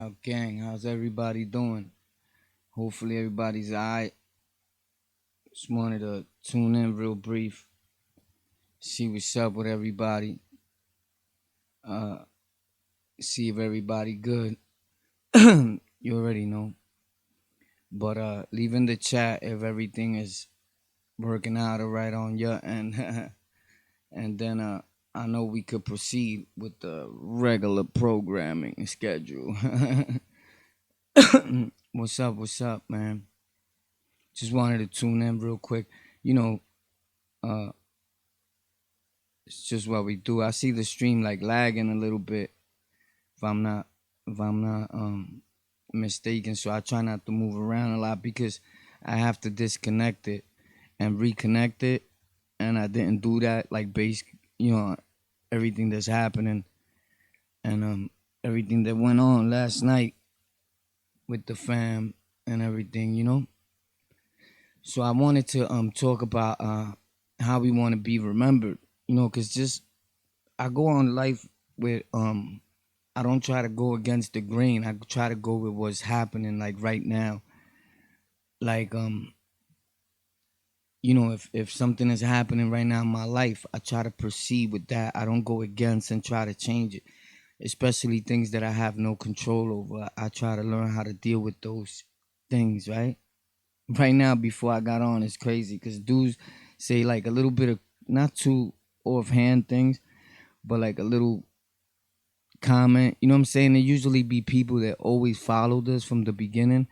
Gang, how's everybody doing? Hopefully everybody's alright. Just wanted to tune in real brief, see what's up with everybody, uh, see if everybody good. You already know. But leave in the chat if everything is working out alright on your end. And then I know we could proceed with the regular programming schedule. What's up, man? Just wanted to tune in real quick. You know, uh, it's just what we do. I see the stream like lagging a little bit if I'm not mistaken. So I try not to move around a lot because I have to disconnect it and reconnect it. And I didn't do that like everything that's happening and everything that went on last night with the fam and everything. So I wanted to talk about how we want to be remembered, cuz just I go on life with I don't try to go against the grain. I try to go with what's happening like right now. Like if something is happening right now in my life, I try to proceed with that. I don't go against and try to change it. Especially things that I have no control over. I try to learn how to deal with those things, right? Right now before I got on it's crazy cuz dudes say like a little bit of not too offhand things, but like a little comment. You know what I'm saying? There usually be people that always followed us from the beginning.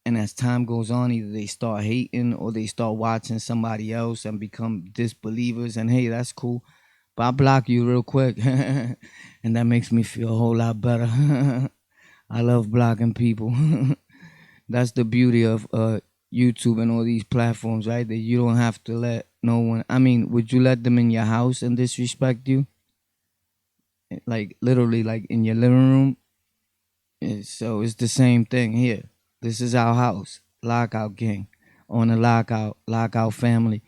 And as time goes on, either they start hating or they start watching somebody else and become disbelievers. And hey, that's cool. But I block you real quick. And that makes me feel a whole lot better. I love blocking people. That's the beauty of YouTube and all these platforms, right? That you don't have to let no one. I mean, would you let them in your house and disrespect you? Like literally, like in your living room. So it's the same thing here. This is our house, Lockout Gang, on the Lockout family.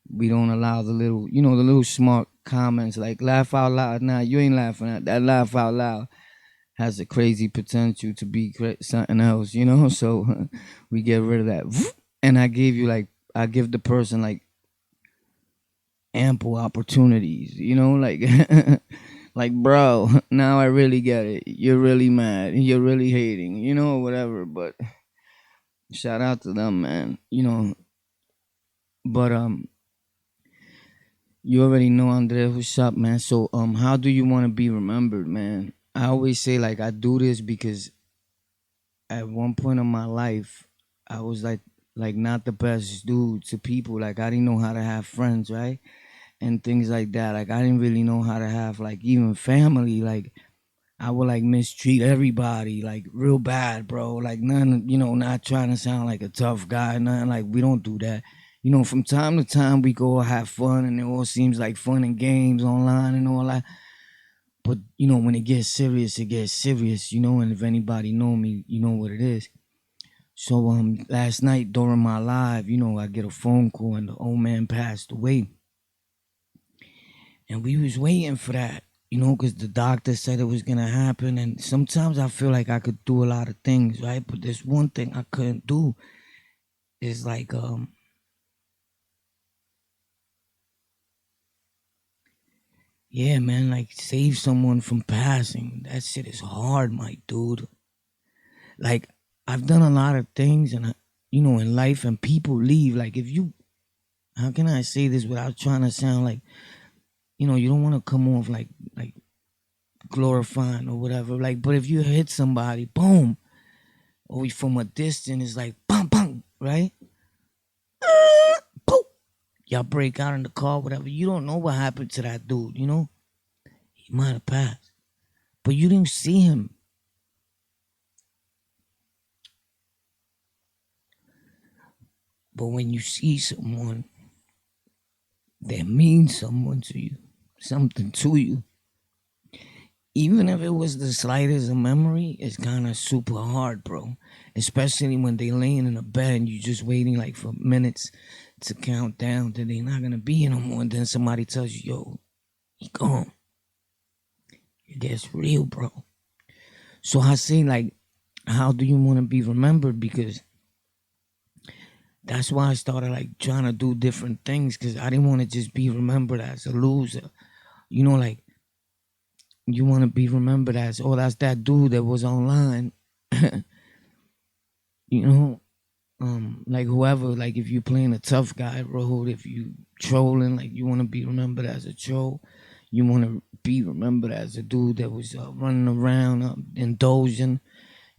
We don't allow the little smart comments like laugh out loud. Nah, you ain't laughing at that. Laugh out loud has a crazy potential to be something else. So we get rid of that. And I give the person like ample opportunities, like like bro, now I really get it. You're really mad. You're really hating, whatever. But shout out to them, man. But you already know Andre, what's up, man. So how do you want to be remembered, man? I always say like I do this because at one point in my life I was like not the best dude to people. Like I didn't know how to have friends, right? And things like that. Like I didn't really know how to have like even family. Like I would like mistreat everybody like real bad, bro. Like none, not trying to sound like a tough guy, nothing like we don't do that. From time to time we go have fun and it all seems like fun and games online and all that. But when it gets serious, and if anybody know me, you know what it is. So last night during my live, I get a phone call and the old man passed away. And we was waiting for that, because the doctor said it was gonna happen. And sometimes I feel like I could do a lot of things, right? But there's one thing I couldn't do is like yeah, man, like save someone from passing. That shit is hard, my dude. Like I've done a lot of things and in life and people leave. Like if you how can I say this without trying to sound like you don't want to come off like glorifying or whatever. Like, but if you hit somebody, boom, or from a distance, it's like bang bang, right? Poof. Y'all break out in the car, whatever. You don't know what happened to that dude, He might have passed. But you didn't see him. But when you see someone that means something to you, even if it was the slightest of memory, it's kind of super hard, bro. Especially when they laying in a bed and you just waiting like for minutes to count down that they not gonna be here no more. And then somebody tells you, yo, he gone. It gets real, bro. So I say, like, how do you want to be remembered? Because that's why I started like trying to do different things, because I didn't want to just be remembered as a loser. Like, you want to be remembered as, oh, that's that dude that was online. you know, like whoever, like if you're playing a tough guy role, if you trolling, like you want to be remembered as a troll. You want to be remembered as a dude that was running around, indulging.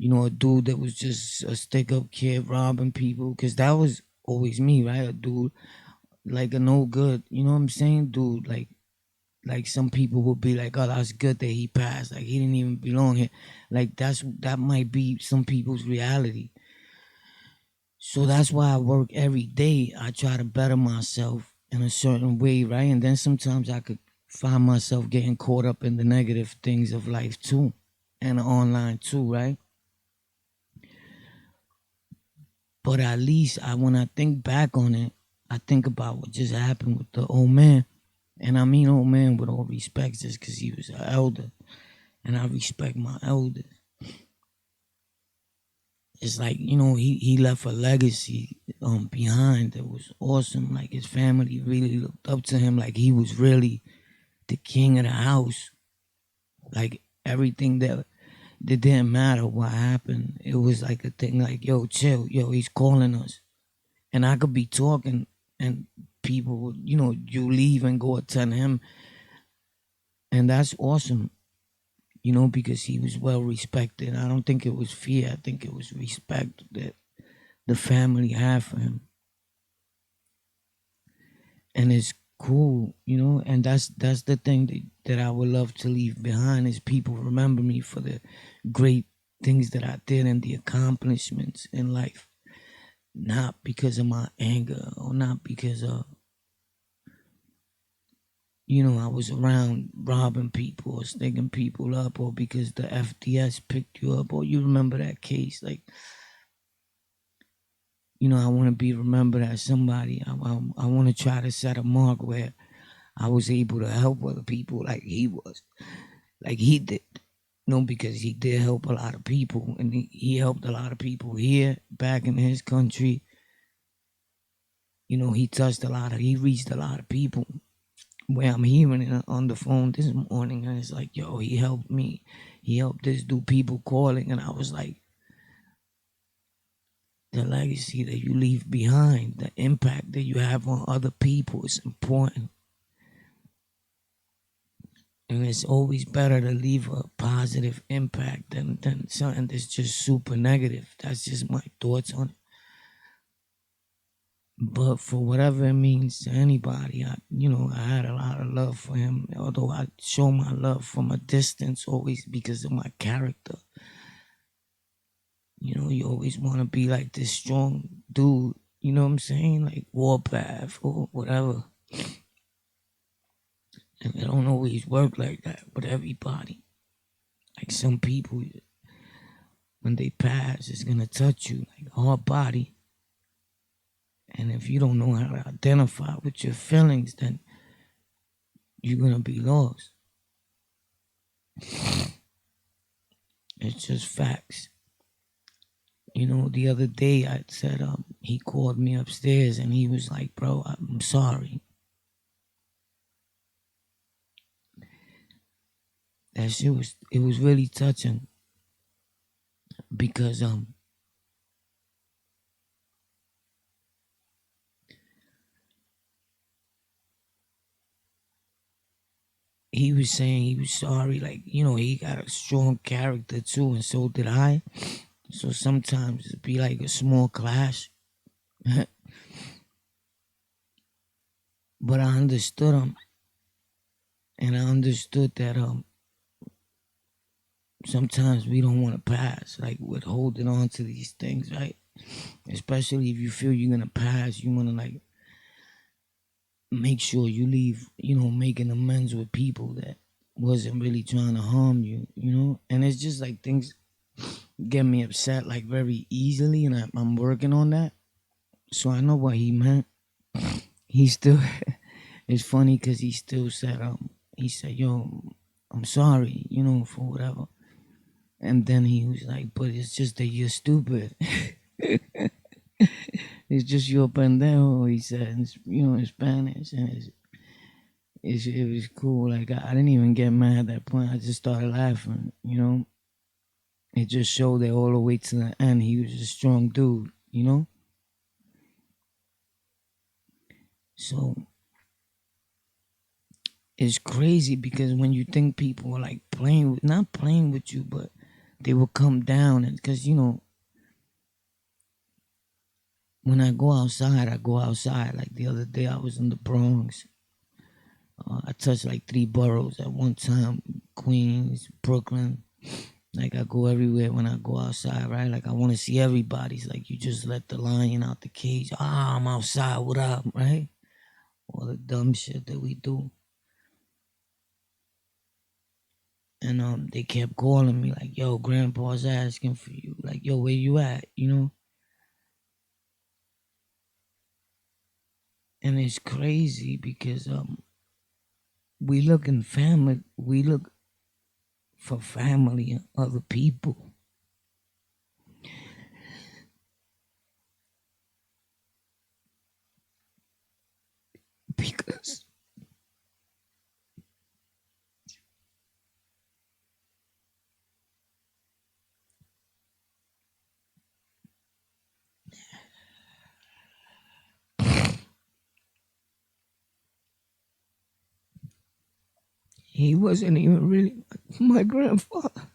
A dude that was just a stick up kid robbing people, because that was always me, right? A dude like a no good, you know what I'm saying, dude. Like some people would be like, oh, that's good that he passed. Like he didn't even belong here. Like that might be some people's reality. So that's why I work every day. I try to better myself in a certain way, right? And then sometimes I could find myself getting caught up in the negative things of life too, and online too, right? But at least when I think back on it, I think about what just happened with the old man. And I mean old man with all respect, just because he was an elder. And I respect my elders. It's like, he left a legacy behind that was awesome. Like his family really looked up to him, like he was really the king of the house. Like everything that didn't matter what happened. It was like a thing like, yo, chill, yo, he's calling us. And I could be talking and people would, you leave and go attend him. And that's awesome, because he was well respected. I don't think it was fear. I think it was respect that the family had for him. And it's cool, and that's the thing that I would love to leave behind, is people remember me for the great things that I did and the accomplishments in life. Not because of my anger, or not because of I was around robbing people or sticking people up, or because the FDS picked you up, or you remember that case. Like, I want to be remembered as somebody. I want to try to set a mark where I was able to help other people like he was, like he did. Because he did help a lot of people, and he helped a lot of people here, back in his country. He reached a lot of people. Where I'm hearing it on the phone this morning, and it's like, yo, he helped me. He helped this dude, people calling, and I was like, the legacy that you leave behind, the impact that you have on other people is important. And it's always better to leave a positive impact than something that's just super negative. That's just my thoughts on it. But for whatever it means to anybody, I had a lot of love for him. Although I show my love from a distance, always because of my character. You always want to be like this strong dude. You know what I'm saying? Like Warpath or whatever. And it don't always work like that with everybody. Like some people, when they pass, it's gonna touch you like a hard body. And if you don't know how to identify with your feelings, then you're gonna be lost. It's just facts. The other day I said, he called me upstairs and he was like, bro, I'm sorry. That shit it was really touching because he was saying he was sorry. Like, he got a strong character too, and so did I. So sometimes it'd be like a small clash. But I understood him, and I understood that sometimes we don't want to pass, like with holding on to these things, right? Especially if you feel you're gonna pass, you wanna like make sure you leave, making amends with people that wasn't really trying to harm you, And it's just like things get me upset like very easily, and I'm working on that. So I know what he meant. He still, it's funny because he still said, he said, yo, I'm sorry, for whatever. And then he was like, but it's just that you're stupid. It's just your pendejo, he said, in Spanish. And it was cool. Like, I didn't even get mad at that point. I just started laughing. It just showed that all the way to the end, he was a strong dude. So it's crazy because when you think people are like not playing with you, but they will come down. And because, when I go outside, I go outside. Like the other day, I was in the Bronx. I touched like 3 boroughs at one time: Queens, Brooklyn. Like I go everywhere when I go outside, right? Like I want to see everybody's. Like you just let the lion out the cage. Ah, I'm outside. What up, right? All the dumb shit that we do. And they kept calling me like, "Yo, Grandpa's asking for you." Like, "Yo, where you at?" And it's crazy because we look for family and other people because he wasn't even really my grandfather.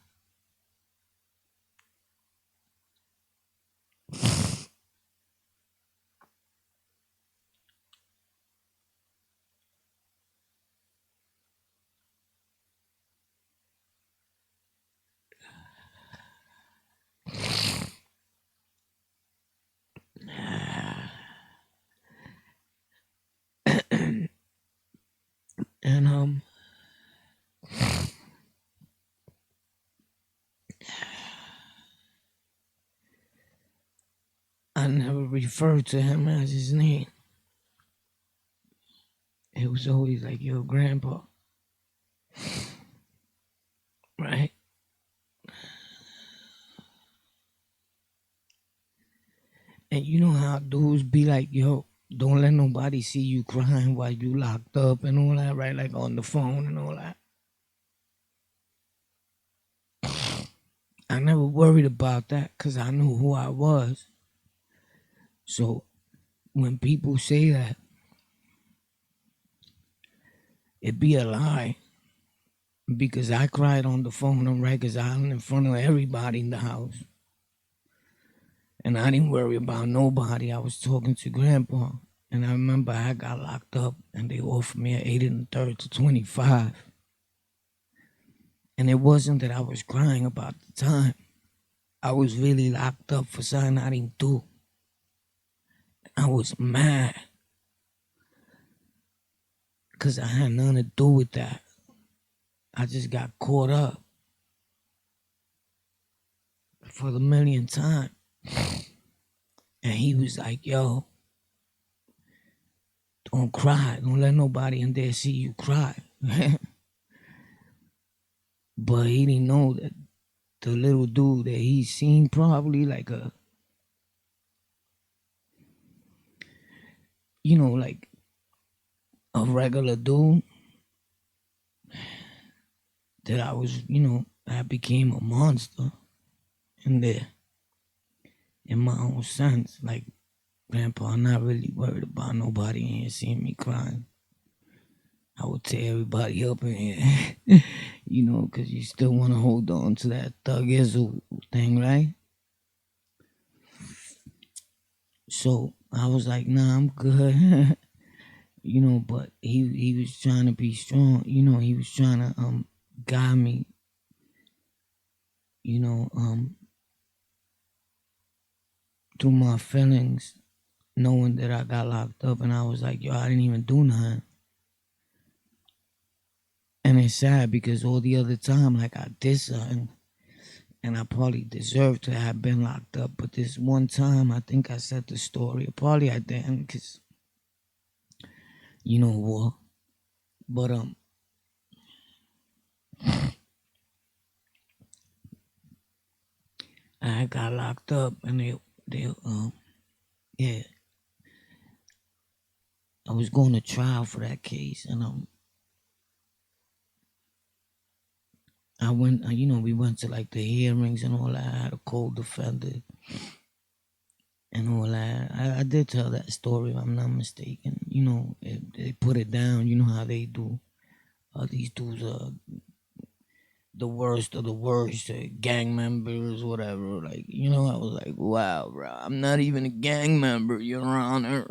And I never referred to him as his name. It was always like, "Yo, Grandpa," right? And you know how dudes be like, "Yo, don't let nobody see you crying while you locked up and all that," right? Like on the phone and all that. I never worried about that because I knew who I was. So when people say that, it be a lie because I cried on the phone on Rikers Island in front of everybody in the house. And I didn't worry about nobody. I was talking to Grandpa. And I remember I got locked up and they offered me an 8 and a third to 25. And it wasn't that I was crying about the time. I was really locked up for something I didn't do. I was mad because I had nothing to do with that. I just got caught up for the millionth time. And he was like, "Yo, don't cry. Don't let nobody in there see you cry." But he didn't know that the little dude that he seen probably like like a regular dude that I became a monster in there in my own sense. Like, Grandpa, I'm not really worried about nobody in here seeing me crying. I would tear everybody up in here, because you still want to hold on to that thug Izzle thing, right? So I was like, "Nah, I'm good." But he was trying to be strong. He was trying to guide me, you know, um, through my feelings, knowing that I got locked up, and I was like, "Yo, I didn't even do nothing." And it's sad because all the other time, like I did something, and I probably deserved to have been locked up. But this one time, I think I said the story. Probably I didn't, cause war. But I got locked up, and they yeah, I was going to trial for that case, and I went, we went to like the hearings and all that. I had a co-defendant and all that. I did tell that story, if I'm not mistaken. They put it down. You know how they do. These dudes are the worst of the worst, gang members, whatever. Like, I was like, wow, bro, I'm not even a gang member, Your Honor.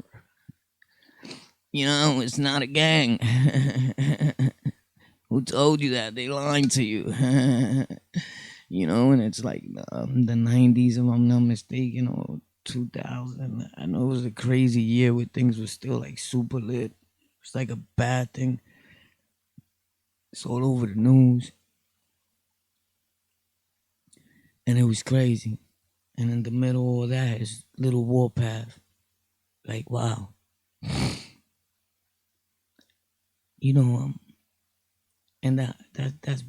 It's not a gang. Who told you that? They lying to you. And it's like the 90s, if I'm not mistaken, or 2000. I know it was a crazy year where things were still like super lit. It's like a bad thing. It's all over the news. And it was crazy. And in the middle of all that is Little Warpath. Like, wow. And that's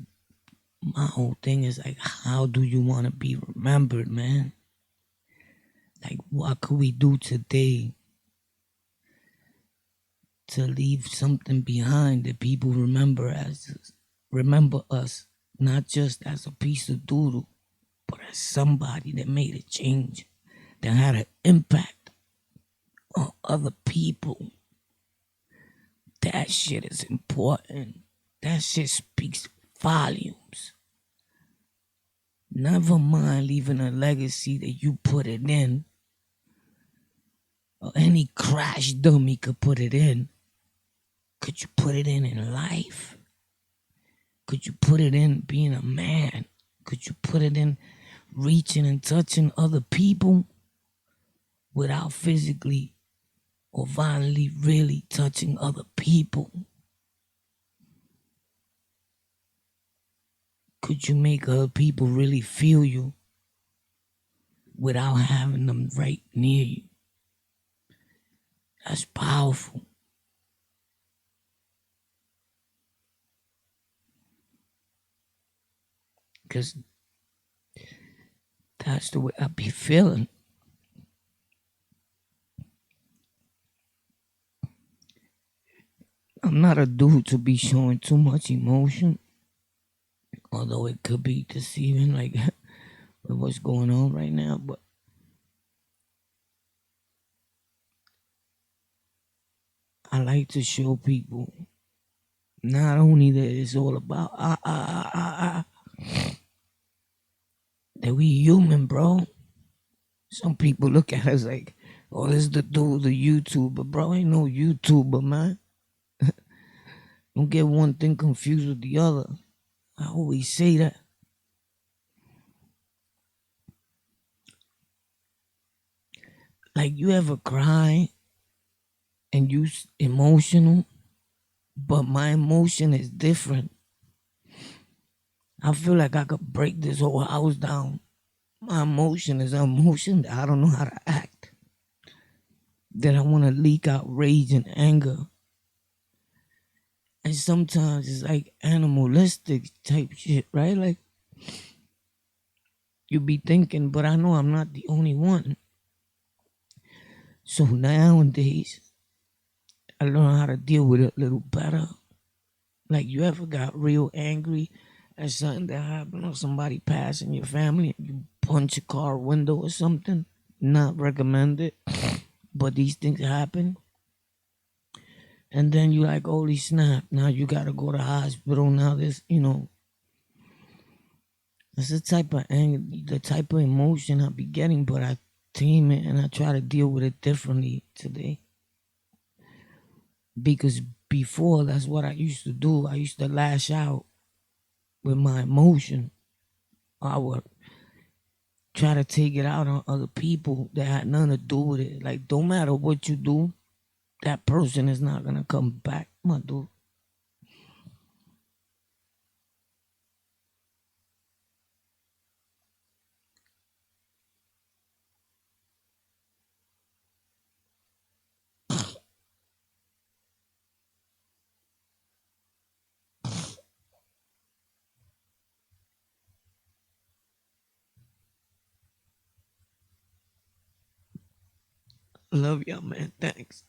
my whole thing is like, how do you want to be remembered, man? Like, what could we do today to leave something behind that people remember us, not just as a piece of doodle, but as somebody that made a change, that had an impact on other people. That shit is important. That shit speaks volumes. Never mind leaving a legacy that you put it in, or any crash dummy could put it in. Could you put it in life? Could you put it in being a man? Could you put it in reaching and touching other people without physically or violently really touching other people? Could you make other people really feel you without having them right near you? That's powerful. Because that's the way I be feeling. I'm not a dude to be showing too much emotion, although it could be deceiving, like with what's going on right now. But I like to show people not only that it's all about that we human, bro. Some people look at us like, oh, this is the dude, the YouTuber, bro. Ain't no YouTuber, man. Don't get one thing confused with the other. I always say that. Like, you ever cry and you emotional, but my emotion is different. I feel like I could break this whole house down. My emotion is an emotion that I don't know how to act. That I want to leak out rage and anger. And sometimes it's like animalistic type shit, right? Like, you be thinking, but I know I'm not the only one. So nowadays, I learn how to deal with it a little better. Like, you ever got real angry at something that happened, or somebody passed in your family and you punch a car window or something? Not recommended, but these things happen. And then you like, holy snap, now you gotta go to hospital. Now this, it's the type of anger, the type of emotion I be getting, but I tame it and I try to deal with it differently today. Because before, that's what I used to do. I used to lash out with my emotion. I would try to take it out on other people that had nothing to do with it. Like, don't matter what you do, that person is not gonna come back, my dude. Love y'all, man. Thanks.